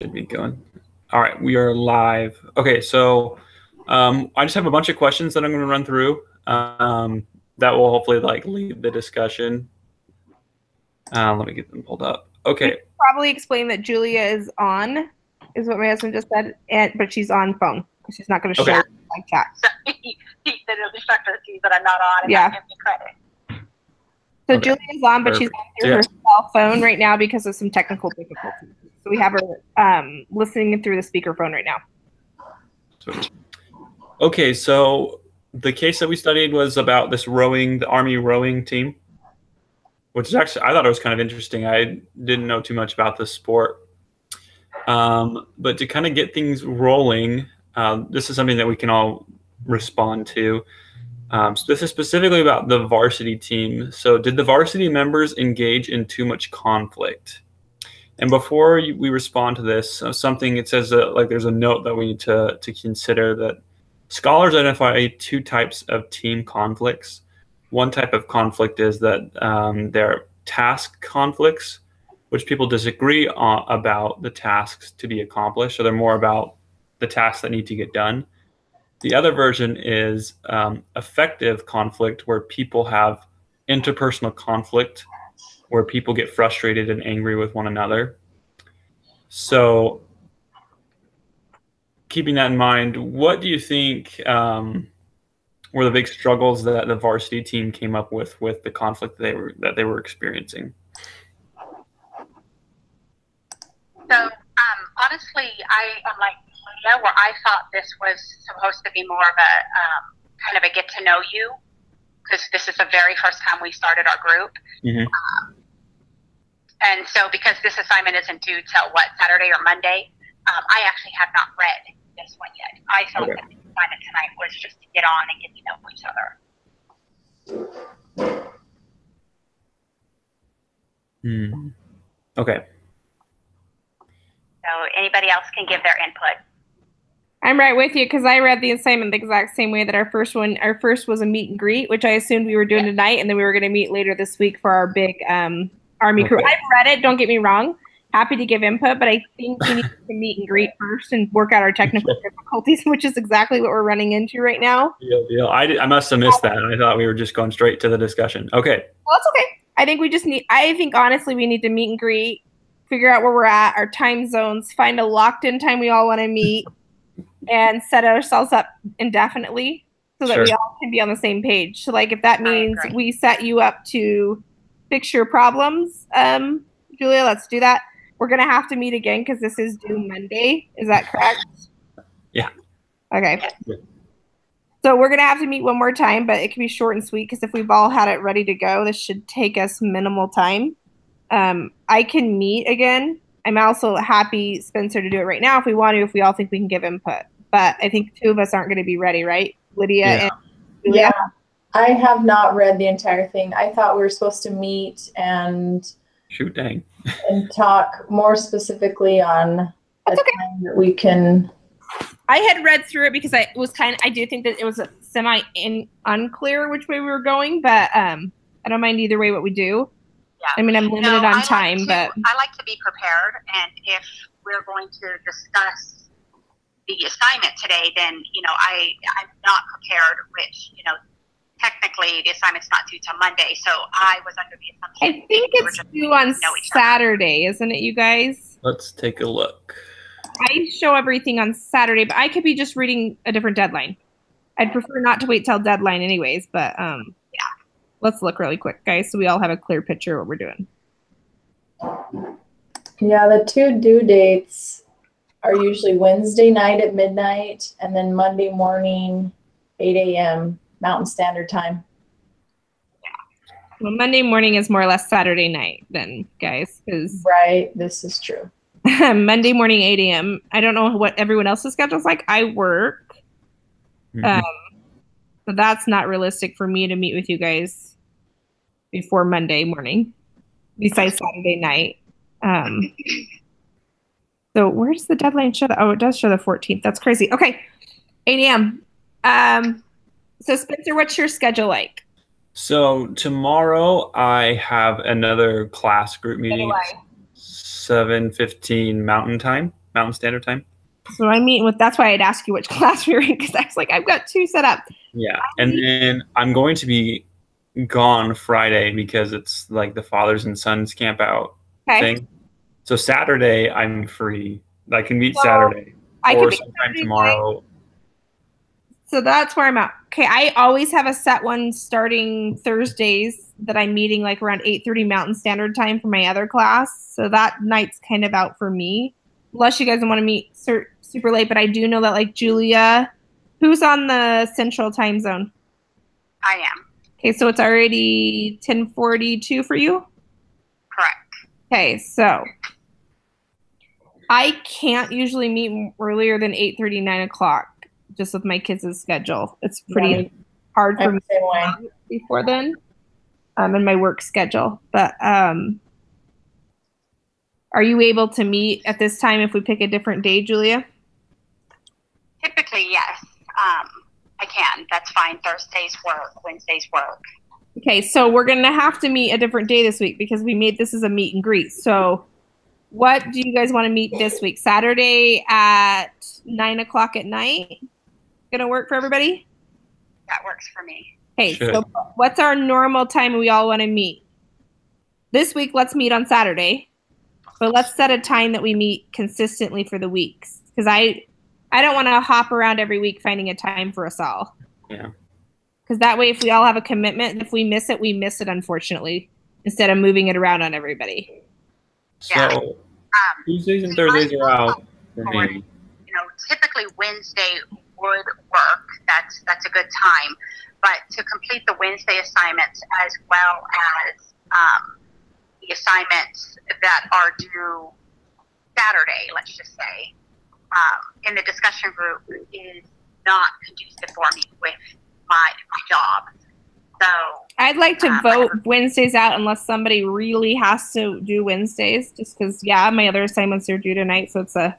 Should be going. All right, we are live. Okay, so I just have a bunch of questions that I'm going to run through that will hopefully lead the discussion. Let me get them pulled up. Okay. Probably explain that Julia is on, is what my husband just said, but she's on phone. She's not going to show like chat. So he said it'll distract her that I'm not on and Yeah. not give me credit. So Julia's on, but she's on through her cell phone right now because of some technical difficulties. So we have her listening through the speakerphone right now. Okay, so the case that we studied was about this rowing, the Army rowing team, which is actually, I thought it was kind of interesting. I didn't know too much about this sport. But to kind of get things rolling, this is something that we can all respond to. So this is specifically about the varsity team. So did the varsity members engage in too much conflict? And before we respond to this, something it says that there's a note that we need to consider that scholars identify two types of team conflicts. One type of conflict is that they're task conflicts, which people disagree about the tasks to be accomplished. So they're more about the tasks that need to get done. The other version is affective conflict, where people have interpersonal conflict, where people get frustrated and angry with one another. So keeping that in mind, what do you think were the big struggles that the varsity team came up with the conflict that they were experiencing? So honestly, I am like Leah, where I thought this was supposed to be more of a kind of a get to know you, because this is the very first time we started our group. Mm-hmm. And so because this assignment isn't due till Saturday or Monday, I actually have not read this one yet. I thought that the assignment tonight was just to get on and get to know each other. Okay. So anybody else can give their input. I'm right with you, because I read the assignment the exact same way that our first was a meet and greet, which I assumed we were doing tonight, and then we were going to meet later this week for our big Army crew. I've read it, don't get me wrong. Happy to give input, but I think we need to meet and greet first and work out our technical difficulties, which is exactly what we're running into right now. Deal. I must have missed that. I thought we were just going straight to the discussion. Okay. Well, it's okay. I think honestly we need to meet and greet, figure out where we're at, our time zones, find a locked in time we all want to meet, and set ourselves up indefinitely so that we all can be on the same page. So if that means we set you up to fix your problems, Julia, let's do that. We're going to have to meet again because this is due Monday. Is that correct? Yeah. Okay. Yeah. So we're going to have to meet one more time, but it can be short and sweet, because if we've all had it ready to go, this should take us minimal time. I can meet again. I'm also happy, Spencer, to do it right now if we want to, if we all think we can give input. But I think two of us aren't going to be ready, right? Lydia and Julia? Yeah. I have not read the entire thing. I thought we were supposed to meet and and talk more specifically on the time that we can. I had read through it because I do think that it was unclear which way we were going, but I don't mind either way what we do. Yeah. I mean, I'm limited on time, but I like to be prepared, and if we're going to discuss the assignment today, then I'm not prepared, which technically the assignment's not due till Monday, so I was under the assumption. I think it's due on Saturday, isn't it, you guys? Let's take a look. I show everything on Saturday, but I could be just reading a different deadline. I'd prefer not to wait till deadline anyways, but yeah. Let's look really quick, guys, so we all have a clear picture of what we're doing. Yeah, the two due dates are usually Wednesday night at midnight and then Monday morning, 8 a.m. Mountain Standard Time. Well, Monday morning is more or less Saturday night then, guys. Right, this is true. Monday morning, 8 a.m. I don't know what everyone else's schedule is like. I work. But that's not realistic for me to meet with you guys before Monday morning, besides Saturday night. So where's the deadline show? Oh, it does show the 14th. That's crazy. Okay, 8 a.m. So Spencer, what's your schedule like? So tomorrow I have another class group meeting, 7:15 Mountain Time. Mountain Standard Time. So I meet with. That's why I'd ask you which class we were in, because I was like, I've got 2 set up. Yeah, and then I'm going to be gone Friday because it's like the fathers and sons camp out thing. So Saturday I'm free. I can meet Saturday or sometime tomorrow. So that's where I'm at. Okay, I always have a set one starting Thursdays that I'm meeting like around 8:30 Mountain Standard Time for my other class. So that night's kind of out for me, unless you guys want to meet super late. But I do know that like Julia, who's on the Central Time Zone? I am. Okay, so it's already 10:42 for you? Correct. Okay, so I can't usually meet earlier than 8:30, 9 o'clock, just with my kids' schedule. It's pretty hard for me before then, in my work schedule. But are you able to meet at this time if we pick a different day, Julia? Typically, yes. I can. That's fine. Thursdays work. Wednesdays work. Okay, so we're going to have to meet a different day this week because we made this as a meet and greet. So what do you guys want to meet this week? Saturday at 9 o'clock at night? Going to work for everybody? That works for me. Okay, so what's our normal time we all want to meet? This week, let's meet on Saturday. But let's set a time that we meet consistently for the weeks. Because I don't want to hop around every week finding a time for us all. Yeah. Because that way, if we all have a commitment, if we miss it, unfortunately, instead of moving it around on everybody. So Tuesdays and Thursdays are out for me. You know, typically Wednesday would work. That's a good time. But to complete the Wednesday assignments as well as the assignments that are due Saturday, let's just say, in the discussion group is not conducive for me with my job. So I'd like to vote Wednesdays out unless somebody really has to do Wednesdays, just because, my other assignments are due tonight. So I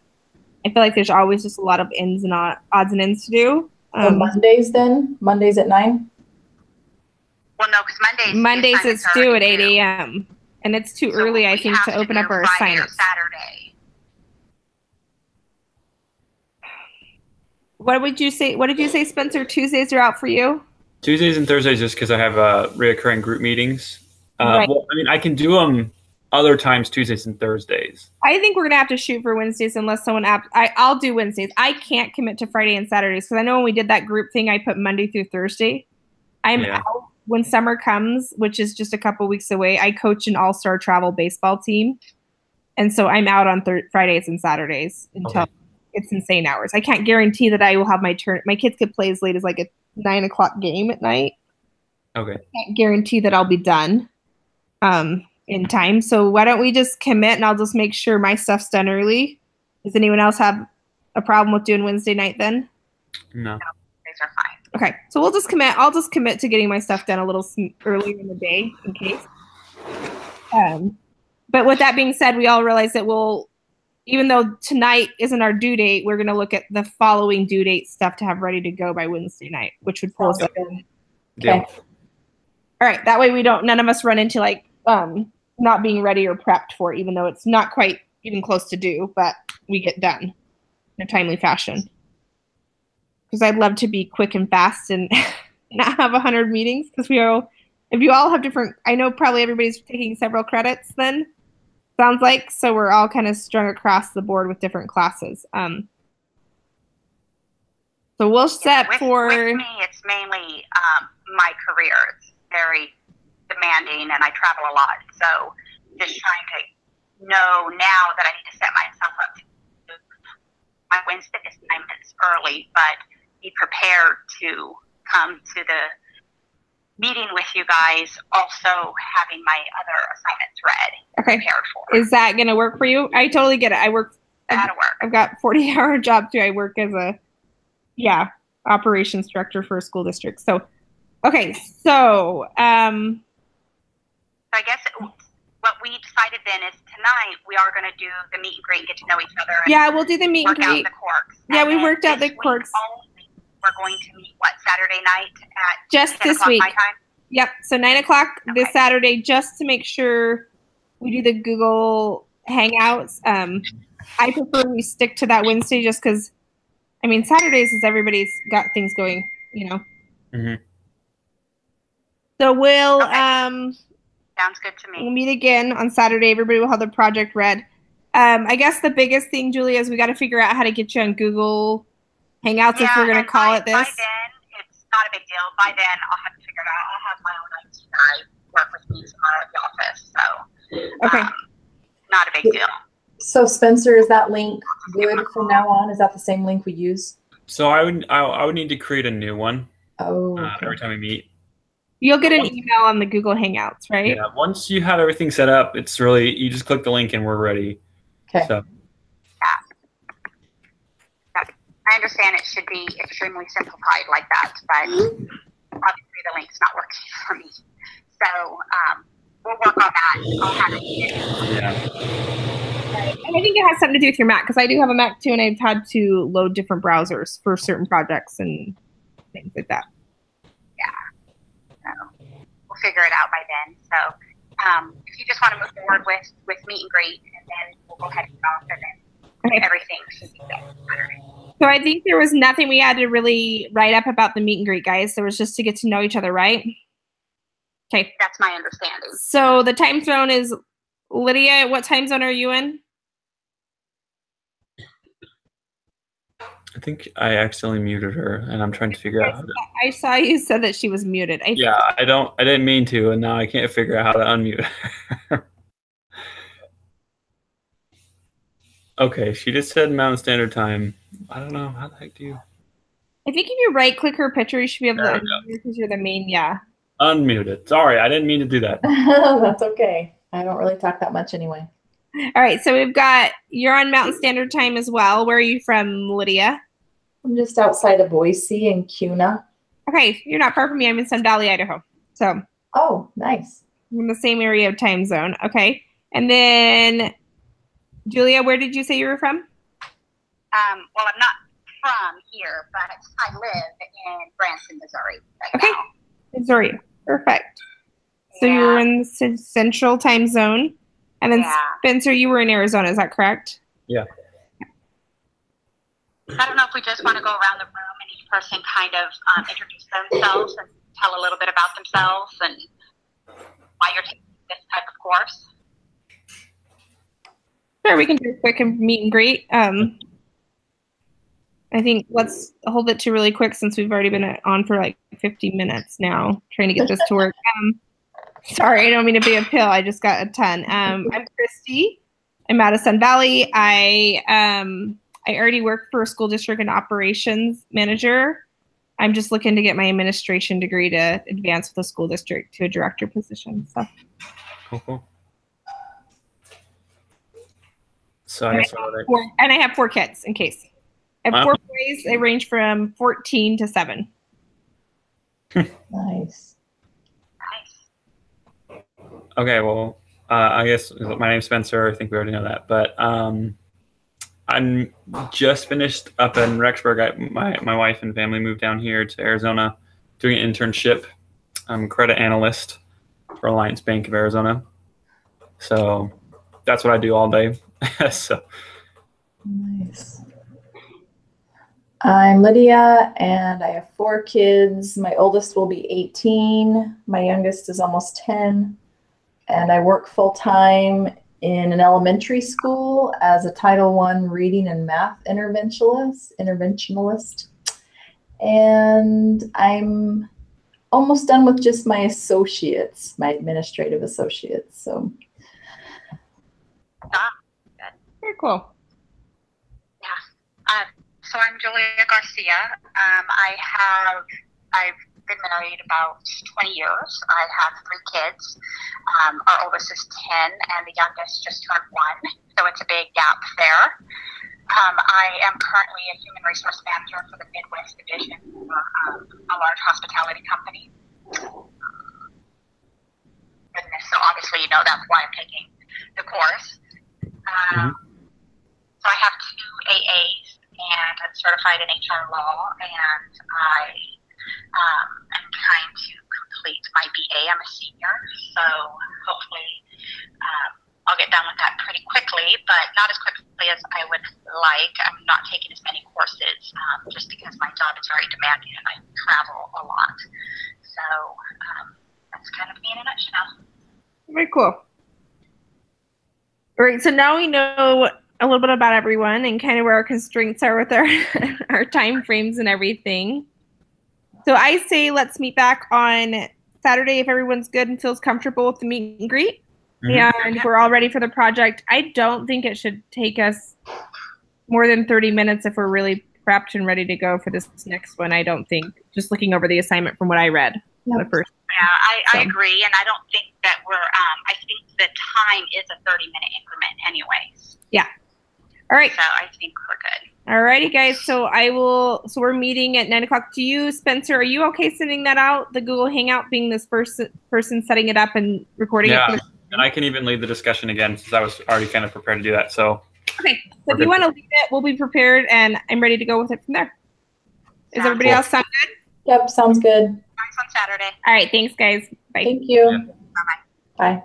feel like there's always just a lot of ins and odds and ends to do. So Mondays then? Mondays at 9? Well, no, because Mondays it's due at 8 a.m. And it's too early, I think, to open up our assignments. Saturday. What did you say, Spencer? Tuesdays are out for you? Tuesdays and Thursdays just because I have reoccurring group meetings. Right. Well, I mean, I can do them other times, Tuesdays and Thursdays. I think we're going to have to shoot for Wednesdays unless someone I'll do Wednesdays. I can't commit to Friday and Saturdays because I know when we did that group thing, I put Monday through Thursday. I'm out when summer comes, which is just a couple weeks away. I coach an all-star travel baseball team. And so I'm out on Fridays and Saturdays until it's insane hours. I can't guarantee that I will have my turn. My kids could play as late as like a 9 o'clock game at night. Okay. I can't guarantee that I'll be done in time. So why don't we just commit and I'll just make sure my stuff's done early. Does anyone else have a problem with doing Wednesday night then? No. These are fine. Okay. So we'll just commit. I'll just commit to getting my stuff done a little earlier in the day in case. But with that being said, we all realize that even though tonight isn't our due date, we're going to look at the following due date stuff to have ready to go by Wednesday night, which would pull us up. Okay. All right. That way none of us run into like not being ready or prepped for it, even though it's not quite even close to due, but we get done in a timely fashion. Because I'd love to be quick and fast and not have 100 meetings because if you all have different, I know probably everybody's taking several credits then. Sounds like, so we're all kind of strung across the board with different classes. So we'll set with me, it's mainly my career. It's very demanding, and I travel a lot. So just trying to know now that I need to set myself up to do my Wednesday assignments early, but be prepared to come to the meeting with you guys, also having my other assignments ready, prepared for. Is that going to work for you? I totally get it. That'll work. I've got 40-hour job too. I work as a, operations director for a school district. So, okay. So, I guess what we decided then is tonight we are going to do the meet and greet and get to know each other. We'll do the meet and greet. Work out the quirks. Yeah, we worked out the quirks. We're going to meet, Saturday night at just 10 this week. My time? Yep. So 9 o'clock this Saturday, just to make sure we do the Google Hangouts. I prefer we stick to that Wednesday just because, I mean, Saturdays is everybody's got things going, you know. Mm-hmm. So we'll sounds good to me. We'll meet again on Saturday. Everybody will have the project read. I guess the biggest thing, Julia, is we got to figure out how to get you on Google Hangouts if we're going to call it this. By then, it's not a big deal. By then, I'll have to figure it out. I'll have my own IT guy work with me tomorrow at the office. So, okay. Not a big deal. So, Spencer, is that link good from now on? Is that the same link we use? So I would need to create a new one. Oh. Okay. Every time we meet. You'll get an email on the Google Hangouts, right? Yeah. Once you have everything set up, it's really, you just click the link and we're ready. Okay. So. Yeah. I understand it should be extremely simplified like that, but obviously the link's not working for me. So we'll work on that. I'll have it. Yeah. And I think it has something to do with your Mac, because I do have a Mac too, and I've had to load different browsers for certain projects and things like that. So we'll figure it out by then. So if you just want to move forward with meet and greet, and then we'll go ahead and off, and then everything should be good. So I think there was nothing we had to really write up about the meet and greet, guys. There was just to get to know each other, right? Okay. That's my understanding. So the time zone is, Lydia, what time zone are you in? I think I accidentally muted her, and I'm trying to figure out how to. I saw you said that she was muted. I didn't mean to, and now I can't figure out how to unmute her. Okay, she just said Mountain Standard Time. I don't know. How the heck do you? I think if you right-click her picture, you should be able to unmute because you're the main, Unmuted. Sorry, I didn't mean to do that. That's okay. I don't really talk that much anyway. All right, so we've got, you're on Mountain Standard Time as well. Where are you from, Lydia? I'm just outside of Boise in Kuna. Okay, you're not far from me. I'm in Sun Valley, Idaho. So. Oh, nice. I'm in the same area of time zone. Okay. And then, Julia, where did you say you were from? Well, I'm not from here, but I live in Branson, Missouri right now. Missouri. Perfect. So you were in the central time zone. And then Spencer, you were in Arizona, is that correct? Yeah. I don't know if we just want to go around the room and each person kind of introduce themselves and tell a little bit about themselves and why you're taking this type of course. Sure, we can do a quick meet and greet. I think let's hold it to really quick since we've already been on for like 50 minutes now trying to get this to work. Sorry, I don't mean to be a pill. I just got a ton. I'm Christy. I'm out of Sun Valley. I already work for a school district and operations manager. I'm just looking to get my administration degree to advance with the school district to a director position. So, cool. So I guess I have 4 kids in case. I have 4 boys. They range from 14 to 7. Nice. Okay, well, I guess my name's Spencer. I think we already know that, but I'm just finished up in Rexburg. My wife and family moved down here to Arizona, doing an internship. I'm a credit analyst for Alliance Bank of Arizona. So that's what I do all day. So nice. I'm Lydia, and I have 4 kids. My oldest will be 18. My youngest is almost 10. And I work full-time in an elementary school as a Title I reading and math interventionalist. And I'm almost done with just my associates, my administrative associates. So. Very cool. Yeah. So I'm Julia Garcia. I've been married about 20 years. I have 3 kids. Our oldest is 10 and the youngest just turned 1. So it's a big gap there. I am currently a human resource manager for the Midwest division for a large hospitality company. Goodness, so obviously you know that's why I'm taking the course. So I have 2 AAs and I'm certified in HR law, and I am trying to complete my BA. I'm a senior, so hopefully I'll get done with that pretty quickly, but not as quickly as I would like. I'm not taking as many courses just because my job is very demanding and I travel a lot. So that's kind of me in a nutshell. Very cool. All right, so now we know a little bit about everyone and kind of where our constraints are with our our time frames and everything. So I say let's meet back on Saturday if everyone's good and feels comfortable with the meet and greet. And we're all ready for the project. I don't think it should take us more than 30 minutes if we're really prepped and ready to go for this next one. I don't think, just looking over the assignment from what I read. The first. Yeah, I agree. And I don't think that I think the time is a 30-minute increment anyways. Yeah. All right. So I think we're good. All righty, guys. So we're meeting at 9 o'clock. Do you, Spencer, are you okay sending that out? The Google Hangout being this person setting it up and recording it? Yeah. And I can even lead the discussion again since I was already kind of prepared to do that. So okay, so if you want to lead it, we'll be prepared, and I'm ready to go with it from there. Is everybody else sound good? Yep, sounds good. Thanks on Saturday. All right, thanks, guys. Bye. Thank you. Yeah. Bye-bye. Bye.